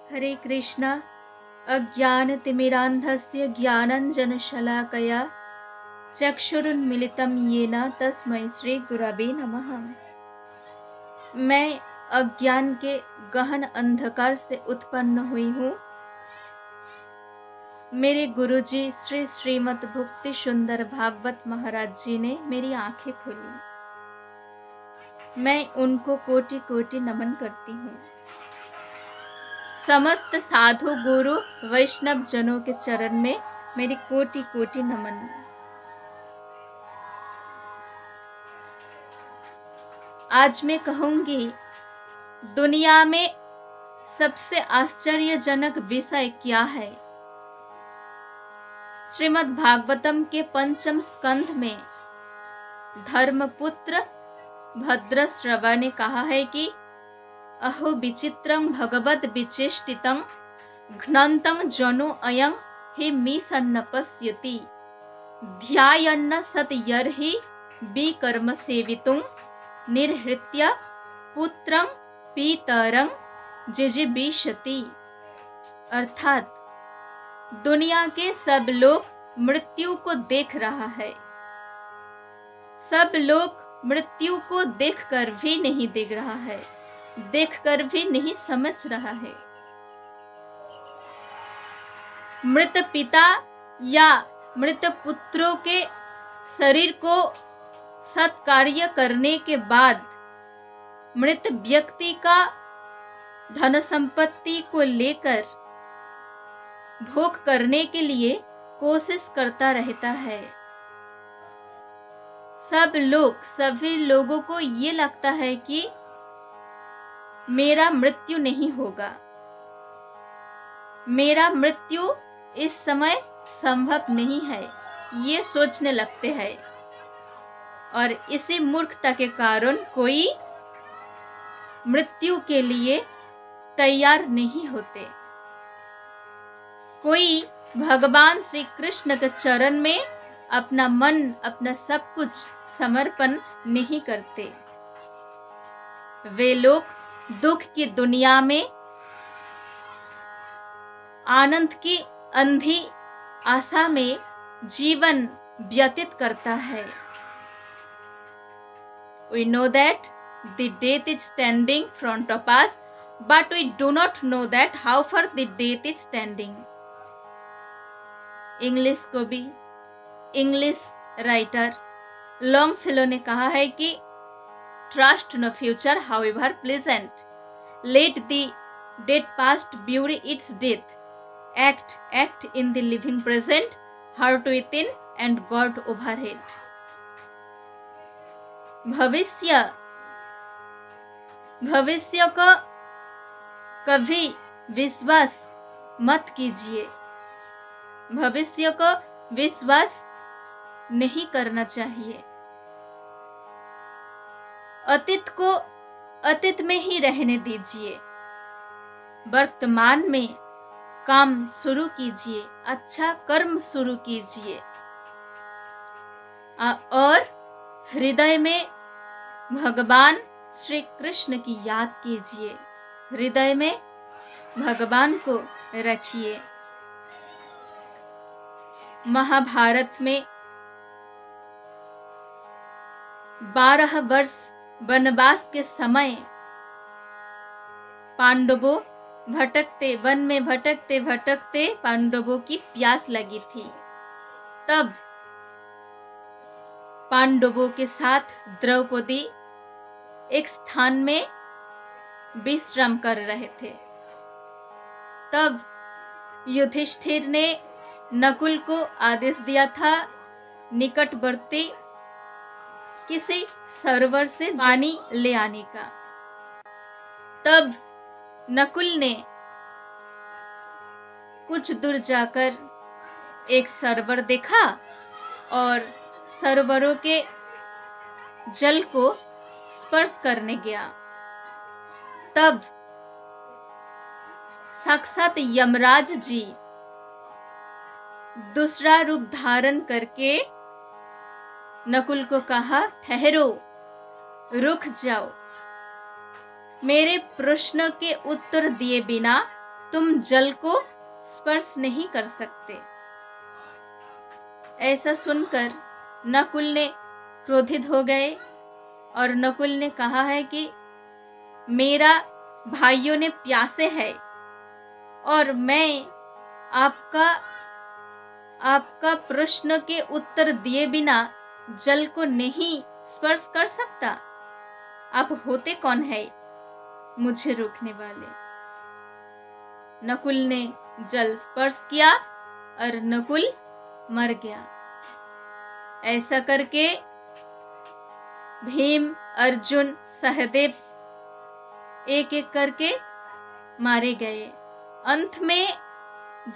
हरे कृष्ण। अज्ञानतिमिरान्धस्य ज्ञानाञ्जनशलाकया चक्षुरुन्मीलितं येन तस्मै श्रीगुरवे नमः। मैं अज्ञान के गहन अंधकार से उत्पन्न हुई हूँ। मेरे गुरुजी श्री श्रीमद् भुक्ति सुंदर भागवत महाराज जी ने मेरी आंखें खोली। मैं उनको कोटि कोटि नमन करती हूँ। समस्त साधु गुरु वैष्णव जनों के चरण में मेरी कोटि कोटि नमन। आज मैं कहूंगी, दुनिया में सबसे आश्चर्यजनक विषय क्या है। श्रीमद् भागवतम के पंचम स्कंध में धर्मपुत्र भद्रश्रवा ने कहा है कि अहो विचित्रं भगवद विचेष्टितं घ्नन्तं जनो अयं हि मी सन्न पश्यति ध्यायन्न सतयर्हि विकर्म सेवितुं निर्हृत्य पुत्रं पीतरं जिजीविषति। अर्थात दुनिया के सब लोग मृत्यु को देख रहा है। सब लोग मृत्यु को देखकर भी नहीं देख रहा है, देखकर भी नहीं समझ रहा है। मृत पिता या मृत पुत्रों के शरीर को सत्कार्य करने के बाद मृत व्यक्ति का धन संपत्ति को लेकर भोग करने के लिए कोशिश करता रहता है। सभी लोगों को ये लगता है कि मेरा मृत्यु नहीं होगा, मेरा मृत्यु इस समय संभव नहीं है, ये सोचने लगते हैं। और इसी मूर्खता के कारण कोई मृत्यु के लिए तैयार नहीं होते। कोई भगवान श्री कृष्ण के चरण में अपना मन, अपना सब कुछ समर्पण नहीं करते। वे लोग दुख की दुनिया में आनंद की अंधी आशा में जीवन व्यतीत करता है। We know that the death is standing in front of us, but we do not know that how far the death is standing. English को भी इंग्लिश राइटर लॉन्गफेलो ने कहा है कि trust no future however pleasant, let the dead past bury its death, act in the living present, heart within and God overhead. भविष्य का कभी विश्वास मत कीजिए। भविष्य को विश्वास नहीं करना चाहिए। अतीत को अतीत में ही रहने दीजिए। वर्तमान में काम शुरू कीजिए, अच्छा कर्म शुरू कीजिए और हृदय में भगवान श्री कृष्ण की याद कीजिए। हृदय में भगवान को रखिए। महाभारत में 12 वर्ष वनवास के समय पांडवों वन में भटकते भटकते पांडवों की प्यास लगी थी। तब पांडवों के साथ द्रौपदी एक स्थान में विश्राम कर रहे थे। तब युधिष्ठिर ने नकुल को आदेश दिया था निकटवर्ती किसी सरोवर से पानी ले आने का। तब नकुल ने कुछ दूर जाकर एक सरोवर देखा और सरोवरों के जल को स्पर्श करने गया। तब साक्षात यमराज जी दूसरा रूप धारण करके नकुल को कहा, ठहरो, रुक जाओ, मेरे प्रश्न के उत्तर दिए बिना तुम जल को स्पर्श नहीं कर सकते। ऐसा सुनकर नकुल ने क्रोधित हो गए और नकुल ने कहा है कि मेरा भाइयों ने प्यासे है और मैं आपका प्रश्न के उत्तर दिए बिना जल को नहीं स्पर्श कर सकता। आप होते कौन है मुझे रोकने वाले? नकुल ने जल स्पर्श किया और नकुल मर गया। ऐसा करके भीम, अर्जुन, सहदेव एक एक करके मारे गए। अंत में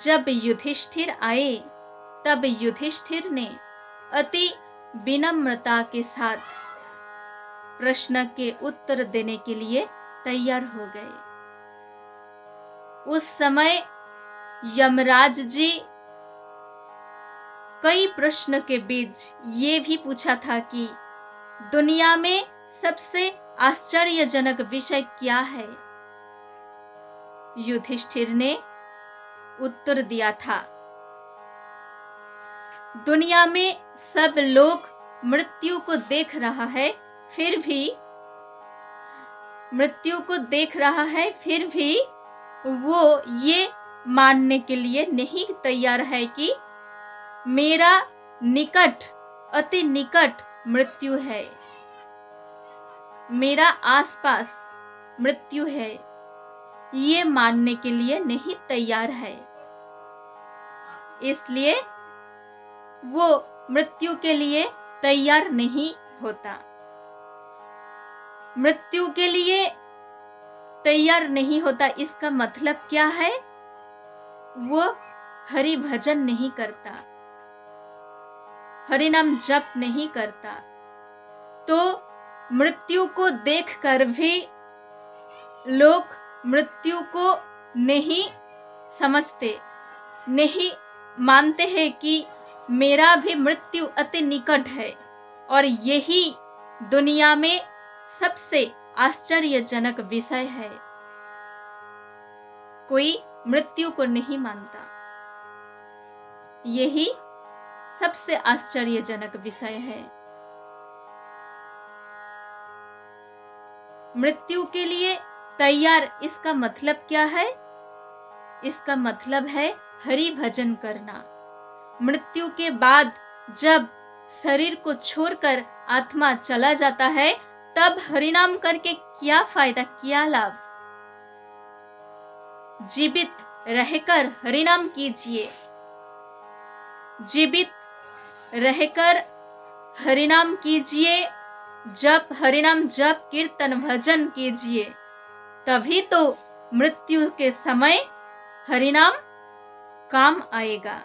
जब युधिष्ठिर आए तब युधिष्ठिर ने अति विनम्रता के साथ प्रश्न के उत्तर देने के लिए तैयार हो गए। उस समय यमराज जी कई प्रश्न के बीच ये भी पूछा था कि दुनिया में सबसे आश्चर्यजनक विषय क्या है? युधिष्ठिर ने उत्तर दिया था, दुनिया में सब लोग मृत्यु को देख रहा है, फिर भी वो ये मानने के लिए नहीं तैयार है कि मेरा अति निकट मृत्यु है, मेरा आसपास मृत्यु है, ये मानने के लिए नहीं तैयार है। इसलिए वो मृत्यु के लिए तैयार नहीं होता। मृत्यु के लिए तैयार नहीं होता इसका मतलब क्या है? वो हरि भजन नहीं करता, हरि नाम जप नहीं करता। तो मृत्यु को देखकर भी लोग मृत्यु को नहीं समझते, नहीं मानते हैं कि मेरा भी मृत्यु अति निकट है। और यही दुनिया में सबसे आश्चर्यजनक विषय है। कोई मृत्यु को नहीं मानता, यही सबसे आश्चर्यजनक विषय है। मृत्यु के लिए तैयार, इसका मतलब क्या है? इसका मतलब है हरि भजन करना। मृत्यु के बाद जब शरीर को छोड़कर आत्मा चला जाता है, तब हरिनाम करके क्या फायदा, क्या लाभ? जीवित रहकर हरिनाम कीजिए, जीवित रहकर हरिनाम कीजिए, जप, हरिनाम जप, कीर्तन, भजन कीजिए, तभी तो मृत्यु के समय हरिनाम काम आएगा।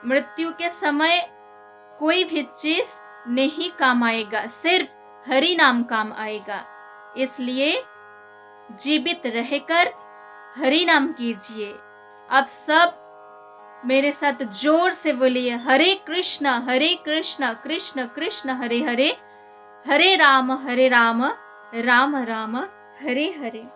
मृत्यु के समय कोई भी चीज नहीं काम आएगा, सिर्फ हरि नाम काम आएगा। इसलिए जीवित रहकर हरि नाम कीजिए। आप सब मेरे साथ जोर से बोलिए, हरे कृष्ण कृष्ण कृष्ण हरे हरे, हरे राम राम राम हरे हरे।